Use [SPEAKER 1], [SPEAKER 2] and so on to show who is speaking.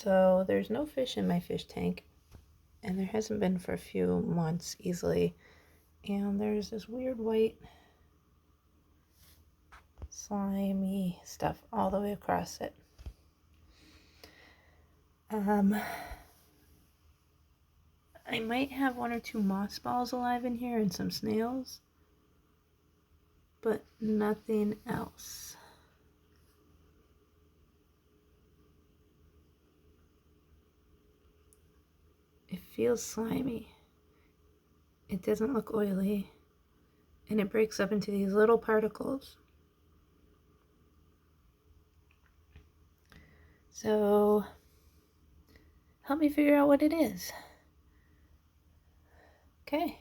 [SPEAKER 1] So there's no fish in my fish tank, and there hasn't been for a few months easily. And there's this weird white slimy stuff all the way across it. I might have one or two moss balls alive in here and some snails, but nothing else. It feels slimy. It doesn't look oily, and it breaks up into these little particles. So help me figure out what it is. Okay.